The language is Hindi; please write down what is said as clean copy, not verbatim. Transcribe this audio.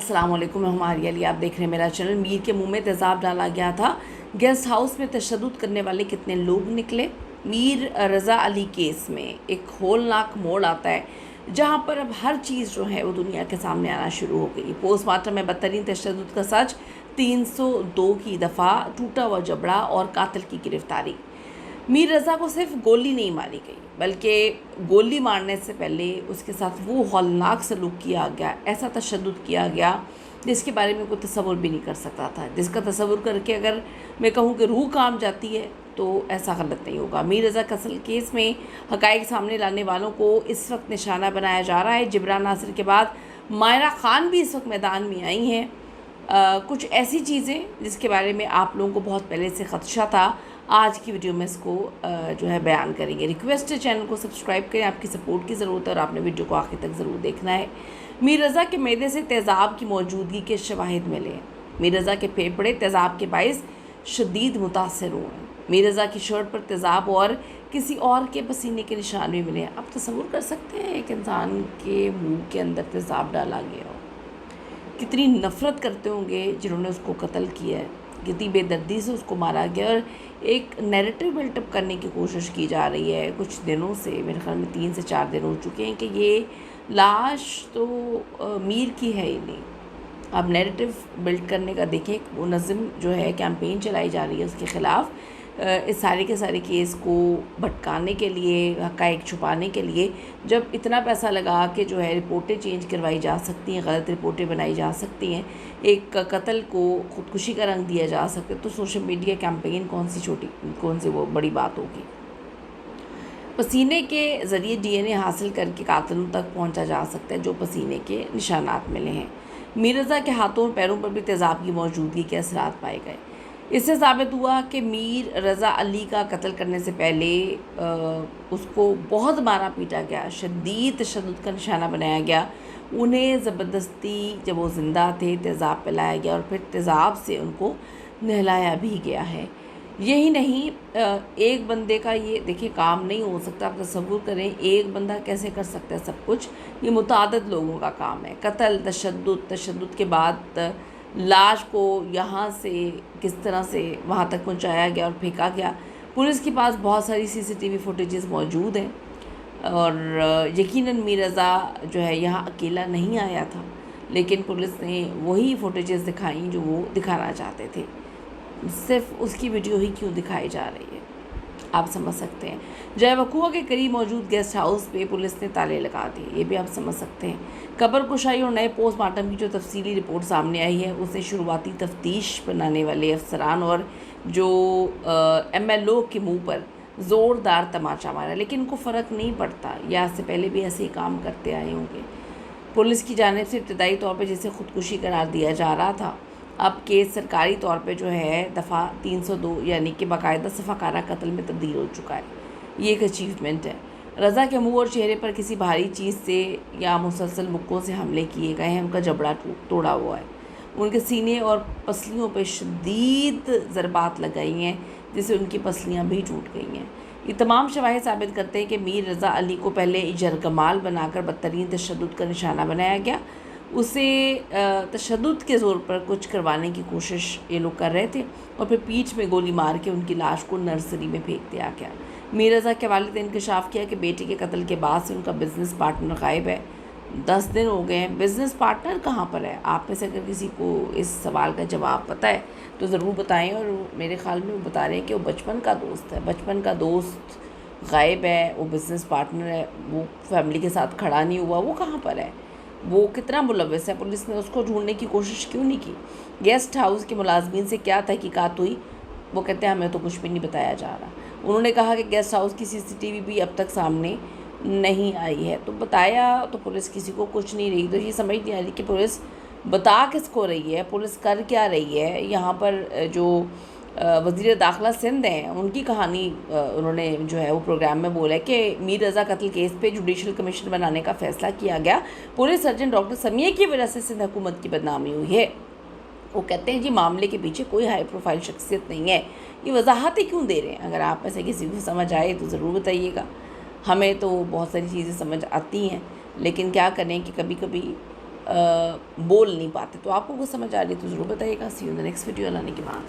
अस्सलाम वालेकुम, मैं हमारी अली, आप देख रहे हैं मेरा चैनल। मीर के मुंह में तेज़ाब डाला गया था। गेस्ट हाउस में तशद्दुद करने वाले कितने लोग निकले। मीर रज़ा अली केस में एक होलनाक मोड़ आता है, जहां पर अब हर चीज़ जो है वो दुनिया के सामने आना शुरू हो गई। पोस्टमार्टम में बदतरीन तशद्दुद का सच, 302 की दफ़ा, टूटा हुआ जबड़ा और कातिल की गिरफ्तारी। मीर रज़ा को सिर्फ गोली नहीं मारी गई, बल्कि गोली मारने से पहले उसके साथ वो हौलनाक सलूक किया गया, ऐसा तशद्दुद किया गया जिसके बारे में कोई तसव्वुर भी नहीं कर सकता था। जिसका तसव्वुर करके अगर मैं कहूँ कि रूह काम जाती है तो ऐसा गलत नहीं होगा। मीर रज़ा कत्ल केस में हक़ाइक़ सामने लाने वालों को इस वक्त निशाना बनाया जा रहा है। जिब्रान नासिर के बाद मायरा ख़ान भी इस वक्त मैदान में आई हैं। कुछ ऐसी चीज़ें जिसके बारे में आप लोगों को बहुत पहले से ख़दशा था, आज की वीडियो में इसको जो है बयान करेंगे। रिक्वेस्ट है चैनल को सब्सक्राइब करें, आपकी सपोर्ट की ज़रूरत है और आपने वीडियो को आखिर तक ज़रूर देखना है। मीर रज़ा के मैदे से तेज़ाब की मौजूदगी के शवाहिद मिले हैं। मीर रज़ा के फेफड़े तेज़ाब के बाइस शदीद मुतासर हुए हैं। मीर रज़ा की शर्ट पर तेज़ाब और किसी और के पसीने के निशान भी मिले हैं। आप तसव्वुर कर सकते हैं एक इंसान के मुँह के अंदर तेज़ाब डाला गया हो, कितनी नफ़रत करते होंगे जिन्होंने उसको कत्ल किया है, कितनी बेदर्दी से उसको मारा गया। और एक नैरेटिव बिल्टअप करने की कोशिश की जा रही है कुछ दिनों से, मेरे ख्याल में 3 से 4 दिन हो चुके हैं, कि ये लाश तो मीर की है ही नहीं। अब नैरेटिव बिल्ड करने का देखें, एक मुनज़्ज़म जो है कैंपेन चलाई जा रही है उसके ख़िलाफ़, इस सारे के सारे केस को भटकाने के लिए, हक़ाइक़ छुपाने के लिए। जब इतना पैसा लगा के जो है रिपोर्टें चेंज करवाई जा सकती हैं, गलत रिपोर्टें बनाई जा सकती हैं, एक कत्ल को ख़ुदकुशी का रंग दिया जा सकता है, तो सोशल मीडिया कैंपेन कौन सी वो बड़ी बात होगी। पसीने के ज़रिए DNA हासिल करके कातिलों तक पहुंचा जा सकता है, जो पसीने के निशानात मिले हैं। मीर रज़ा के हाथों और पैरों पर भी तेज़ाब की मौजूदगी के असरात पाए गए। इससे साबित हुआ कि मीर रज़ा अली का कत्ल करने से पहले उसको बहुत मारा पीटा गया, शदीद तशद्दुद का निशाना बनाया गया। उन्हें ज़बरदस्ती जब वो ज़िंदा थे तेज़ाब पिलाया गया और फिर तेज़ाब से उनको नहलाया भी गया है। यही नहीं, एक बंदे का ये देखिए काम नहीं हो सकता। आप तसव्वुर करें, एक बंदा कैसे कर सकता है सब कुछ। ये मुतादिद लोगों का काम है। कत्ल, तशद्दुद के बाद लाश को यहाँ से किस तरह से वहाँ तक पहुँचाया गया और फेंका गया। पुलिस के पास बहुत सारी CCTV फुटेजेस मौजूद हैं और यकीनन मीर रज़ा जो है यहाँ अकेला नहीं आया था, लेकिन पुलिस ने वही फुटेजेस दिखाई जो वो दिखाना चाहते थे। सिर्फ उसकी वीडियो ही क्यों दिखाई जा रही है, आप समझ सकते हैं। जय वकुआ के करीब मौजूद गेस्ट हाउस पे पुलिस ने ताले लगा दिए, ये भी आप समझ सकते हैं। कब्र कुशाई और नए पोस्टमार्टम की जो तफसीली रिपोर्ट सामने आई है, उसने शुरुआती तफ्तीश बनाने वाले अफसरान और जो MLO के मुंह पर ज़ोरदार तमाचा मारा, लेकिन उनको फ़र्क नहीं पड़ता। या इससे पहले भी ऐसे ही काम करते आए होंगे। पुलिस की जानिब से इब्तदाई तौर पर जिसे ख़ुदकुशी करार दिया जा रहा था, अब केस सरकारी तौर पे जो है दफ़ा 302 यानी कि बाकायदा सफ़ाकारा कत्ल में तब्दील हो चुका है। ये एक अचीवमेंट है। रज़ा के मुंह और चेहरे पर किसी भारी चीज़ से या मुसलसल मुक्कों से हमले किए गए हैं। उनका जबड़ा तोड़ा हुआ है, उनके सीने और पसलियों पर शदीद ज़रबात लगाई हैं, जिससे उनकी पसलियाँ भी टूट गई हैं। ये तमाम शवाहिद साबित करते हैं कि मीर रज़ा अली को पहले जरगमाल बनाकर बदतरीन तशद्दुद का निशाना बनाया गया। उसे तशद्दुद के ज़ोर पर कुछ करवाने की कोशिश ये लोग कर रहे थे और फिर पीठ में गोली मार के उनकी लाश को नर्सरी में फेंक दिया गया। मीर रज़ा के वालिद ने इंकशाफ किया कि बेटे के कत्ल के बाद से उनका बिज़नेस पार्टनर गायब है। 10 दिन हो गए हैं, बिज़नेस पार्टनर कहाँ पर है? आप में से अगर किसी को इस सवाल का जवाब पता है तो ज़रूर बताएं। और मेरे ख़्याल में वो बता रहे हैं कि वो बचपन का दोस्त है, बचपन का दोस्त गायब है, वो बिज़नेस पार्टनर है, वो फैमिली के साथ खड़ा नहीं हुआ, वो कहाँ पर है? वो कितना मुलव्वस है? पुलिस ने उसको ढूंढने की कोशिश क्यों नहीं की? गेस्ट हाउस के मुलाजमीन से क्या तहकीकात हुई? वो कहते हैं हमें तो कुछ भी नहीं बताया जा रहा। उन्होंने कहा कि गेस्ट हाउस की CCTV भी अब तक सामने नहीं आई है। तो बताया तो पुलिस किसी को कुछ नहीं रही। तो ये समझ नहीं आ रही कि पुलिस बता किसको रही है, पुलिस कर क्या रही है। यहाँ पर जो वज़ीर दाखिला सिंध हैं, उनकी कहानी उन्होंने जो है वो प्रोग्राम में बोला है कि मीर रज़ा कत्ल केस पे जुडिशल कमीशन बनाने का फ़ैसला किया गया। पुलिस सर्जन डॉक्टर समिया की वजह से सिंध हुकूमत की बदनामी हुई है। वो कहते हैं जी मामले के पीछे कोई हाई प्रोफाइल शख्सियत नहीं है। ये वजाहतें क्यों दे रहे हैं? अगर आप में से किसी को समझ आए तो ज़रूर बताइएगा। हमें तो बहुत सारी चीज़ें समझ आती हैं, लेकिन क्या करें कि कभी कभी बोल नहीं पाते। तो आपको कुछ समझ आ रही है तो ज़रूर बताइएगा। See you in the next video. लाने के बाद